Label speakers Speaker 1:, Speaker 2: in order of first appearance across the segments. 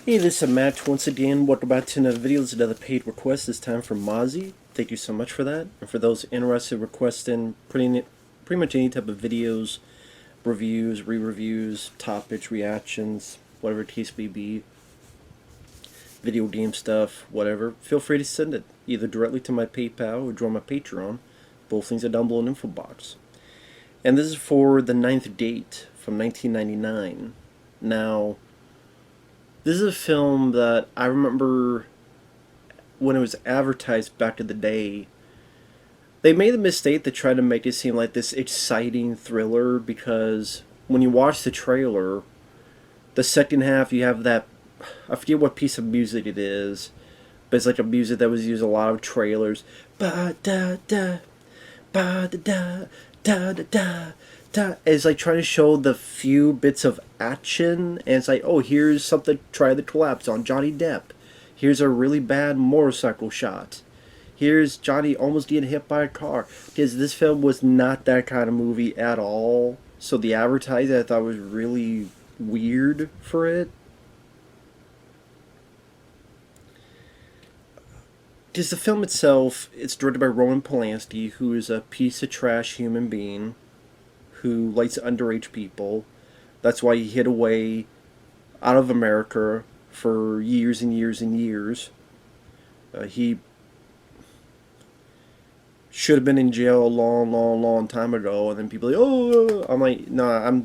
Speaker 1: Hey, this is Matt once again. Welcome back to another video. This is another paid request, this time from Masi. Thank you so much for that. And for those interested in requesting pretty much any type of videos, reviews, re-reviews, topics, reactions, whatever the case may be, video game stuff, whatever, feel free to send it either directly to my PayPal or join my Patreon. Both things are down below in the info box. And this is for The Ninth Date from 1999. Now, this is a film that I remember when it was advertised back in the day. They made the mistake to try to make it seem like this exciting thriller, because when you watch the trailer, the second half you have that, I forget what piece of music it is, but it's like a music that was used in a lot of trailers. Ba da da, ba da da, da da da. It's like trying to show the few bits of action, and it's like, oh, here's something to try the collapse on Johnny Depp. Here's a really bad motorcycle shot. Here's Johnny almost getting hit by a car. Because this film was not that kind of movie at all. So the advertising I thought was really weird for it. Because the film itself, it's directed by Roman Polanski, who is a piece of trash human being who likes underage people. That's why he hid away out of America for years and years and years. He should have been in jail a long time ago, and then people are like, oh, I'm like, nah,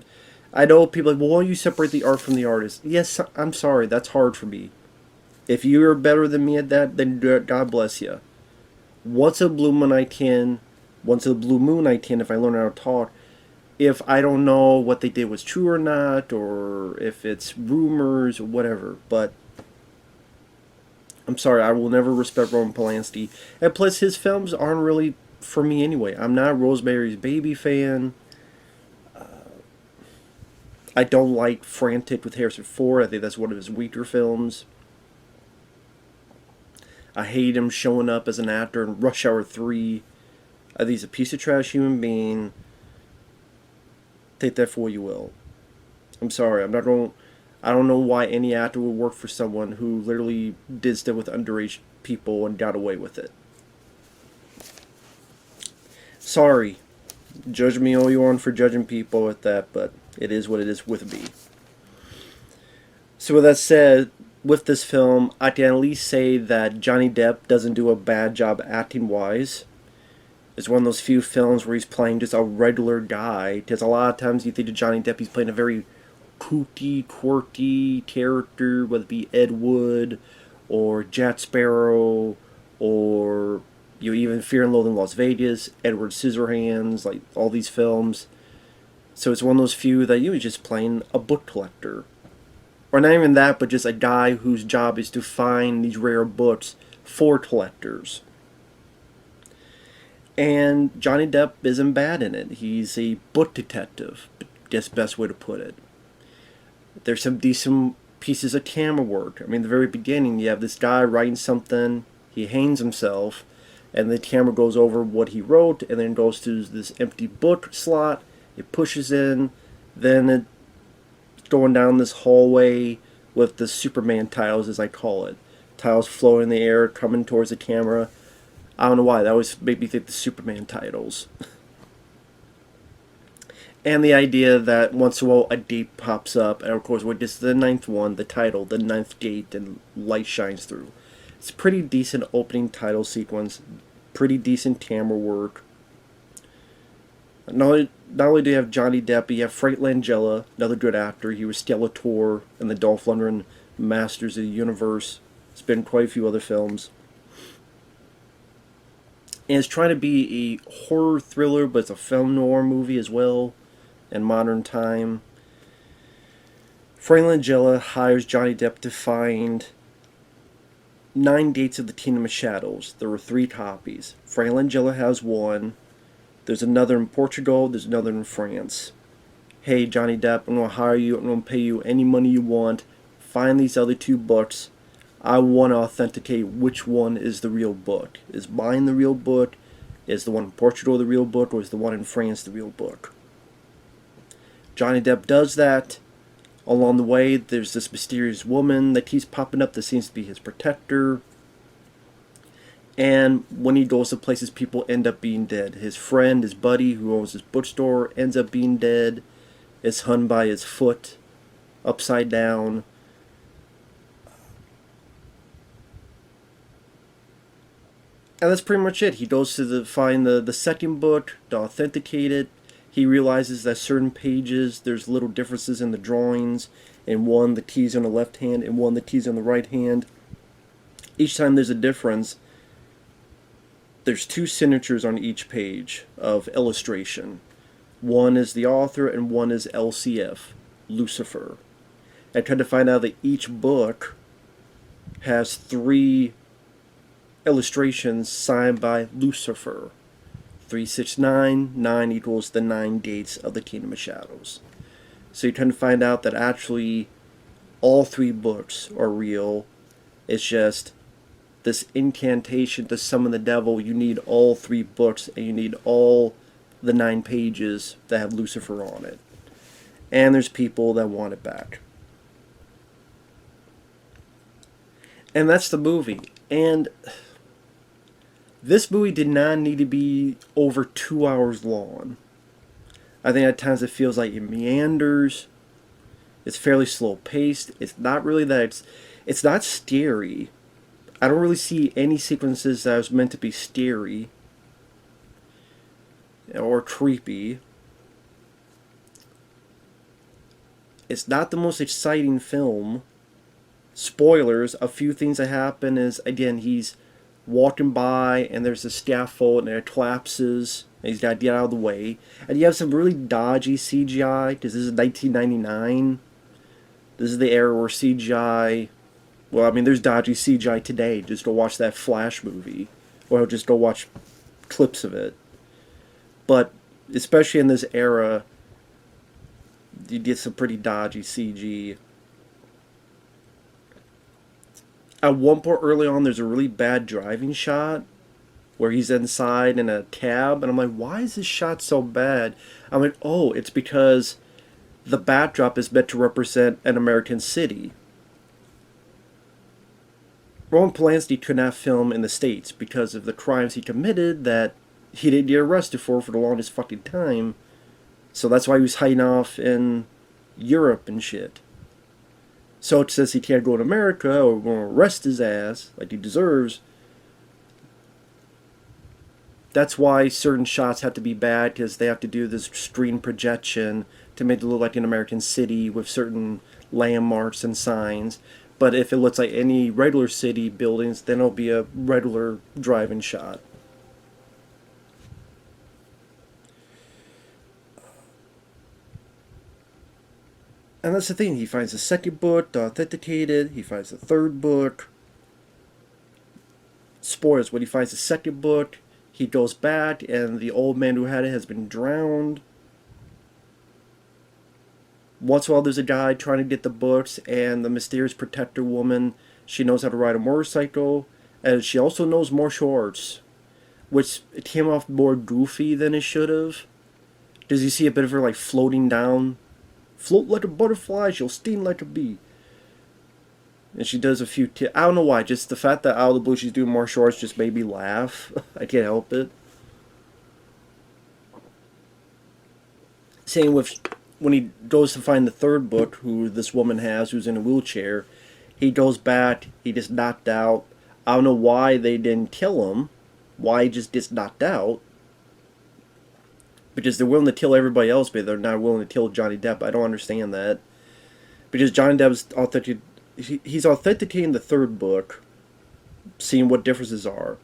Speaker 1: I know people are like, well, why don't you separate the art from the artist? Yes, I'm sorry, that's hard for me. If you're better than me at that, then God bless you. Once a blue moon I can, if I learn how to talk. If I don't know what they did was true or not, or if it's rumors or whatever, but I'm sorry, I will never respect Roman Polanski. And plus, his films aren't really for me anyway. I'm not a Rosemary's Baby fan. I don't like Frantic with Harrison Ford. I think that's one of his weaker films. I hate him showing up as an actor in Rush Hour 3. I think he's a piece of trash human being. Take that for what you will. I'm sorry, I don't know why any actor would work for someone who literally did stuff with underage people and got away with it. Sorry. Judge me all you want for judging people with that, but it is what it is with me. So with that said, with this film, I can at least say that Johnny Depp doesn't do a bad job acting-wise. It's one of those few films where he's playing just a regular guy. Because a lot of times you think of Johnny Depp, he's playing a very kooky, quirky character, whether it be Ed Wood, or Jack Sparrow, or even Fear and Loathing in Las Vegas, Edward Scissorhands, like all these films. So it's one of those few that he was just playing a book collector. Or not even that, but just a guy whose job is to find these rare books for collectors. And Johnny Depp isn't bad in it. He's a book detective, I guess best way to put it. There's some decent pieces of camera work. I mean, at the very beginning, you have this guy writing something, he hangs himself, and the camera goes over what he wrote, and then goes to this empty book slot, it pushes in, then it's going down this hallway with the Superman tiles, as I call it. Tiles floating in the air, coming towards the camera. I don't know why, that always made me think the Superman titles. And the idea that once in a while a date pops up, and of course when this is the ninth one, the title, The Ninth Date, and light shines through. It's a pretty decent opening title sequence, pretty decent camera work. Not only do you have Johnny Depp, but you have Frank Langella, another good actor. He was Skeletor in the Dolph Lundgren Masters of the Universe. It's been in quite a few other films. And it's trying to be a horror thriller, but it's a film noir movie as well, in modern time. Frank Langella hires Johnny Depp to find 9 Gates of the Kingdom of Shadows. There were 3 copies. Frank Langella has one. There's another in Portugal. There's another in France. Hey, Johnny Depp, I'm going to hire you. I'm going to pay you any money you want. Find these other 2 books. I want to authenticate which one is the real book. Is mine the real book? Is the one in Portugal the real book? Or is the one in France the real book? Johnny Depp does that. Along the way, there's this mysterious woman that keeps popping up that seems to be his protector. And when he goes to places, people end up being dead. His friend, his buddy who owns his bookstore, ends up being dead. Is hung by his foot, upside down. And that's pretty much it. He goes to find the second book, to authenticate it. He realizes that certain pages, there's little differences in the drawings. In one, the key's on the left hand, and one, the key's on the right hand. Each time there's a difference, there's two signatures on each page of illustration. One is the author, and one is LCF, Lucifer. I tried to find out that each book has 3 illustrations signed by Lucifer. 369, 9 equals the 9 gates of the Kingdom of Shadows. So you're trying to find out that actually all 3 books are real. It's just this incantation to summon the devil. You need all 3 books, and you need all the 9 pages that have Lucifer on it. And there's people that want it back. And that's the movie. And this movie did not need to be over 2 hours long. I think at times it feels like it meanders. It's fairly slow paced. It's not really that it's not scary. I don't really see any sequences that was meant to be scary or creepy. It's not the most exciting film. Spoilers, a few things that happen is, again, he's walking by and there's a scaffold and it collapses and he's got to get out of the way. And you have some really dodgy CGI, because this is 1999. This is the era where CGI... Well, I mean, there's dodgy CGI today. Just go watch that Flash movie. Or just go watch clips of it. But, especially in this era, you get some pretty dodgy CG. At one point early on, there's a really bad driving shot where he's inside in a cab. And I'm like, why is this shot so bad? I'm like, oh, it's because the backdrop is meant to represent an American city. Roman Polanski could not film in the States because of the crimes he committed that he didn't get arrested for the longest fucking time. So that's why he was hiding off in Europe and shit. So it says he can't go to America or we're going to arrest his ass like he deserves. That's why certain shots have to be bad, because they have to do this screen projection to make it look like an American city with certain landmarks and signs. But if it looks like any regular city buildings, then it'll be a regular driving shot. And that's the thing, he finds the second book, authenticated, he finds the third book. Spoilers, when he finds the second book, he goes back and the old man who had it has been drowned. Once in a while there's a guy trying to get the books, and the mysterious protector woman, she knows how to ride a motorcycle, and she also knows martial arts, which it came off more goofy than it should have. Does you see a bit of her like floating down? Float like a butterfly, she'll sting like a bee. And she does a few I don't know why, just the fact that out of the blue she's doing martial arts just made me laugh. I can't help it. Same with when he goes to find the third book, who this woman has, who's in a wheelchair. He goes back, he gets knocked out. I don't know why they didn't kill him. Why he just gets knocked out. Because they're willing to kill everybody else, but they're not willing to kill Johnny Depp. I don't understand that. Because Johnny Depp's he's authenticating the third book, seeing what differences are.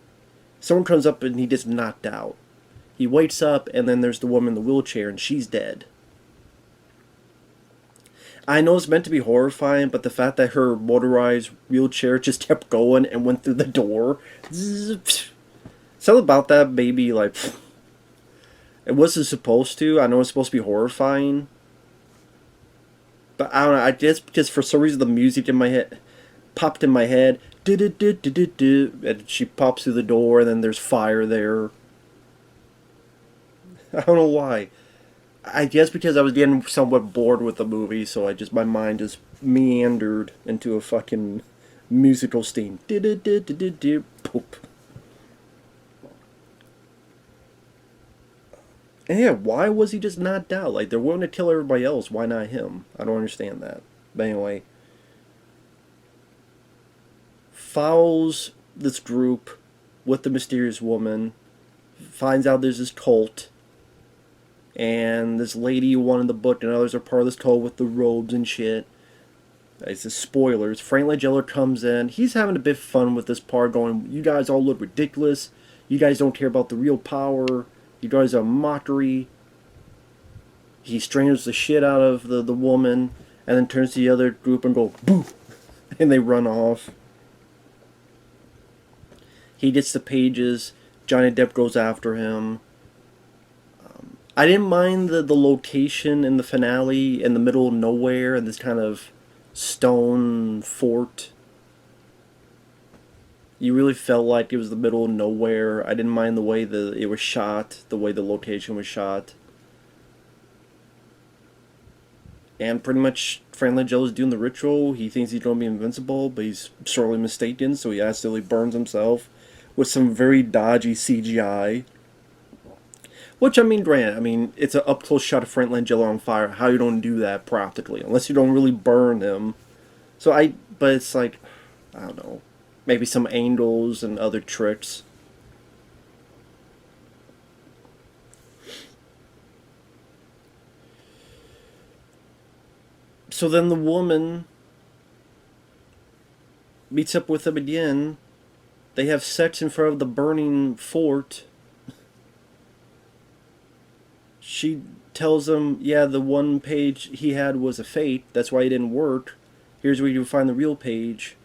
Speaker 1: Someone comes up and he gets knocked out. He wakes up, and then there's the woman in the wheelchair, and she's dead. I know it's meant to be horrifying, but the fact that her motorized wheelchair just kept going and went through the door, something about that made me like... It wasn't supposed to. I know it's supposed to be horrifying. But I don't know. I guess because for some reason the music in my head popped in my head. And she pops through the door and then there's fire there. I don't know why. I guess because I was getting somewhat bored with the movie, so my mind just meandered into a fucking musical steam. Poop. And yeah, why was he just knocked out? Like, they're willing to kill everybody else. Why not him? I don't understand that. But anyway, follows this group with the mysterious woman, finds out there's this cult, and this lady who wanted the book and others are part of this cult with the robes and shit. It's the spoilers. Frank Langella comes in. He's having a bit of fun with this part, going, "You guys all look ridiculous. You guys don't care about the real power. You guys are mockery." He strangles the shit out of the woman, and then turns to the other group and go, "Boo!" And they run off. He gets the pages. Johnny Depp goes after him. I didn't mind the location in the finale in the middle of nowhere in this kind of stone fort. You really felt like it was the middle of nowhere. I didn't mind the way it was shot, the way the location was shot. And pretty much Frank Langella's doing the ritual. He thinks he's going to be invincible, but he's sorely mistaken, so he accidentally burns himself with some very dodgy CGI. Which, I mean, granted, it's an up-close shot of Frank Langella on fire. How you don't do that practically, unless you don't really burn him. But it's like, I don't know, maybe some angles and other tricks. So then the woman meets up with him again. They have sex in front of the burning fort. She tells him, yeah, the one page he had was a fake. That's why it didn't work. Here's where you find the real page.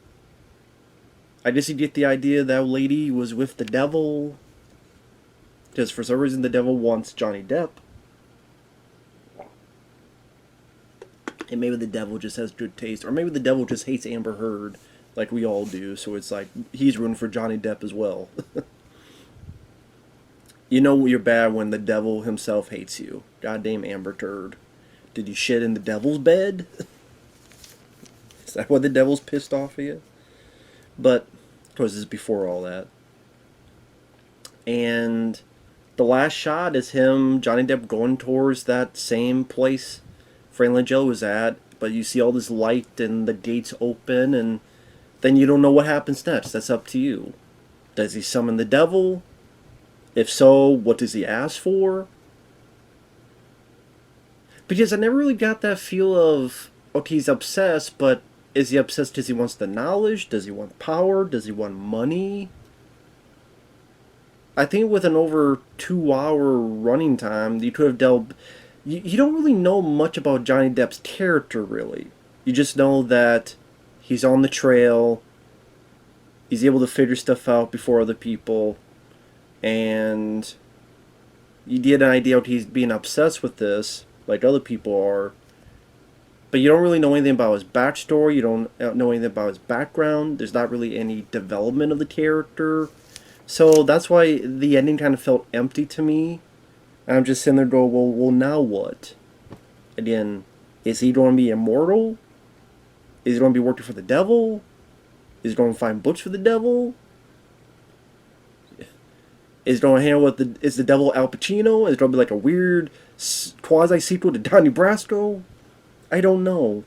Speaker 1: I guess you get the idea that lady was with the devil. Because for some reason the devil wants Johnny Depp. And maybe the devil just has good taste. Or maybe the devil just hates Amber Heard. Like we all do. So it's like, he's rooting for Johnny Depp as well. You know you're bad when the devil himself hates you. Goddamn Amber Turd. Did you shit in the devil's bed? Is that why the devil's pissed off at you? But, of course, this is before all that. And the last shot is him, Johnny Depp, going towards that same place Frank Langella was at. But you see all this light and the gates open, and then you don't know what happens next. That's up to you. Does he summon the devil? If so, what does he ask for? Because I never really got that feel of, okay, he's obsessed, but is he obsessed because he wants the knowledge? Does he want power? Does he want money? I think with an over 2 hour running time, you could have delved... You don't really know much about Johnny Depp's character, really. You just know that he's on the trail, he's able to figure stuff out before other people, and you get an idea that he's being obsessed with this, like other people are, but you don't really know anything about his backstory, you don't know anything about his background, there's not really any development of the character, so that's why the ending kind of felt empty to me, and I'm just sitting there going, well now what? Again, is he going to be immortal? Is he going to be working for the devil? Is he going to find books for the devil? Is it going to handle with is the devil Al Pacino? Is it going to be like a weird quasi-sequel to Donnie Brasco? I don't know.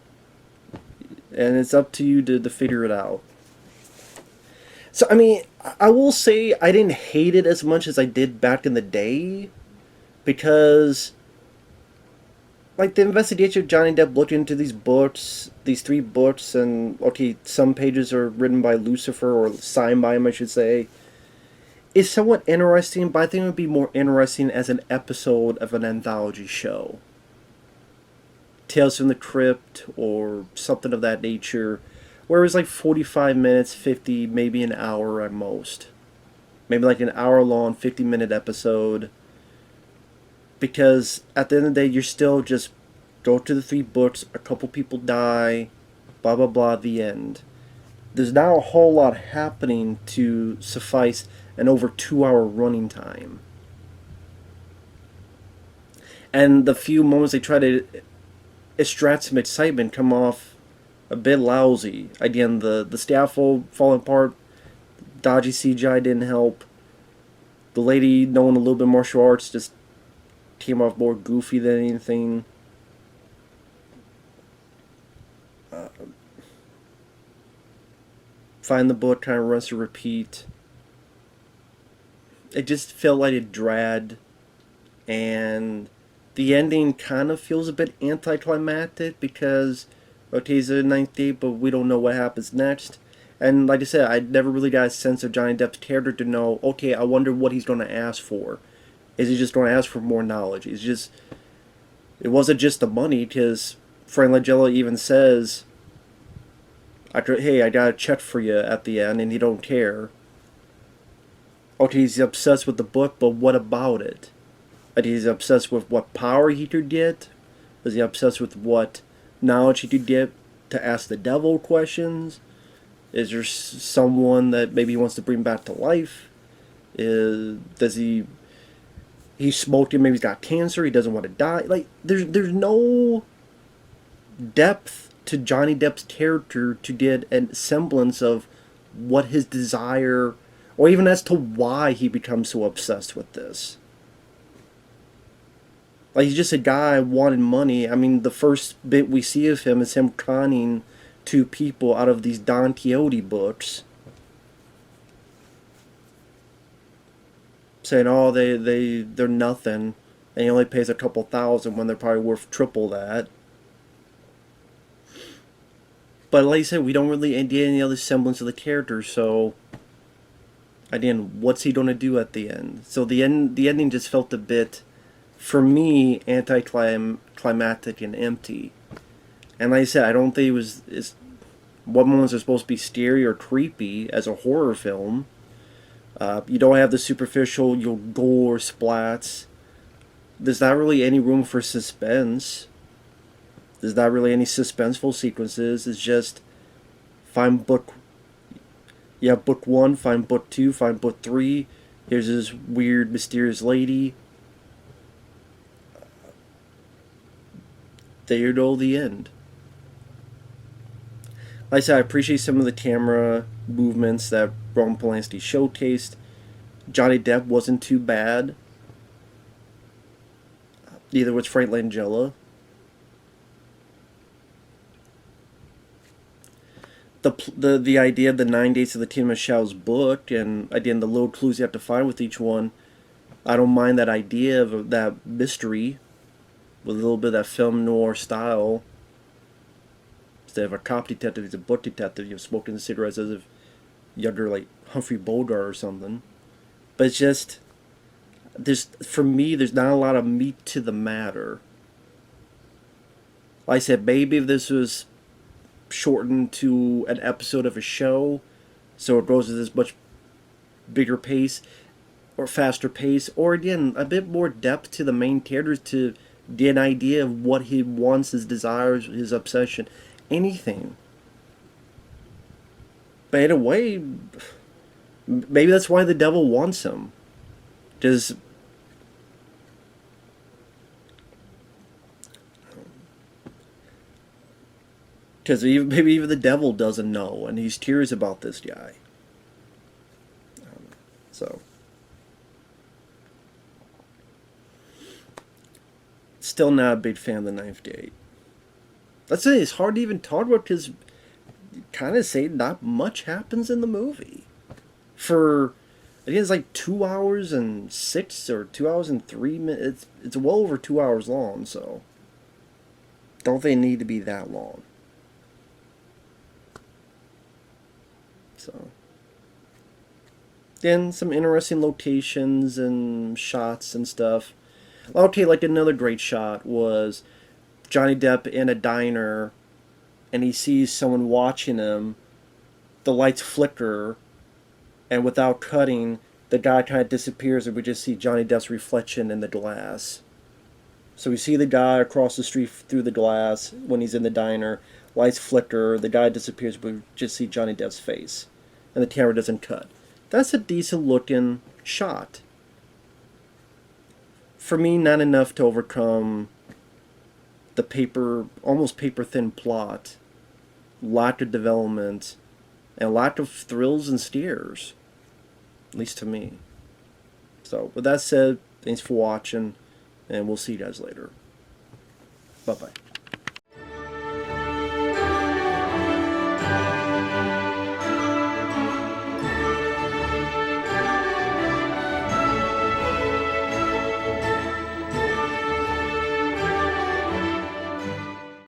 Speaker 1: And it's up to you to figure it out. So, I will say I didn't hate it as much as I did back in the day. Because, like, the investigation of Johnny Depp looking into these books, these 3 books, and, okay, some pages are written by Lucifer, or signed by him, I should say, is somewhat interesting, but I think it would be more interesting as an episode of an anthology show. Tales from the Crypt, or something of that nature, where it was like 45 minutes, 50, maybe an hour at most. Maybe like an hour-long, 50-minute episode. Because at the end of the day, you're still just go to the 3 books, a couple people die, blah blah blah, the end. There's not a whole lot happening to suffice an over 2 hour running time. And the few moments they try to extract some excitement come off a bit lousy. Again, the scaffold falling apart, dodgy CGI didn't help. The lady knowing a little bit martial arts just came off more goofy than anything. Find the book kind of runs to repeat. It just felt like it dragged, and the ending kind of feels a bit anticlimactic because Ortega the ninth date, but we don't know what happens next. And like I said, I never really got a sense of Johnny Depp's character to know, okay, I wonder what he's going to ask for. Is he just going to ask for more knowledge? It wasn't just the money, because Frank Langella even says, hey, I got a check for you at the end, and you don't care. Okay, he's obsessed with the book, but what about it? He's obsessed with what power he could get? Is he obsessed with what knowledge he could get to ask the devil questions? Is there someone that maybe he wants to bring back to life? Does he's smoking, maybe he's got cancer, he doesn't want to die? Like, there's no depth to Johnny Depp's character to get a semblance of what his desire, or even as to why he becomes so obsessed with this. Like, he's just a guy wanting money. I mean, the first bit we see of him is him conning two people out of these Don Quixote books, saying, oh, they're nothing, and he only pays a couple thousand when they're probably worth triple that. But like I said, we don't really get any other semblance of the character, so again, what's he gonna do at the end? So the ending just felt a bit, for me, anticlimactic and empty. And like I said, I don't think what moments are supposed to be scary or creepy as a horror film. You don't have the superficial, gore splats. There's not really any room for suspense. There's not really any suspenseful sequences. It's just find book. Yeah, book 1, find book 2, find book 3. Here's this weird, mysterious lady. There you go, the end. Like I said, I appreciate some of the camera movements that Roman Polanski showcased. Johnny Depp wasn't too bad. Neither was Frank Langella. The idea of the 9 days of the Tina Michelle's book, and again the little clues you have to find with each one, I don't mind that idea of that mystery with a little bit of that film noir style. Instead of a cop detective, he's a book detective. You're smoking cigarettes as if you're under like Humphrey Bogart or something. But it's just, for me, there's not a lot of meat to the matter. Like I said, maybe if this was shortened to an episode of a show, so it goes at this much bigger pace or faster pace, or again a bit more depth to the main characters to get an idea of what he wants, his desires, his obsession, anything. But in a way, maybe that's why the devil wants him, because maybe even the devil doesn't know, and he's curious about this guy. So, still not a big fan of the Ninth Gate. Let's say it's hard to even talk about because, kind of say, not much happens in the movie. I think it's like 2 hours and 6 or 2 hours and 3 minutes. It's well over 2 hours long, so don't think it need to be that long. So, then some interesting locations and shots and stuff. Okay, like another great shot was Johnny Depp in a diner, and he sees someone watching him. The lights flicker, and without cutting, the guy kind of disappears, and we just see Johnny Depp's reflection in the glass. So we see the guy across the street through the glass when he's in the diner. Lights flicker, the guy disappears, but we just see Johnny Depp's face, and the camera doesn't cut. That's a decent looking shot. for me, not enough to overcome the almost paper thin plot, lack of development, and lack of thrills and scares, at least to me. So, with that said, thanks for watching, and we'll see you guys later. Bye-bye.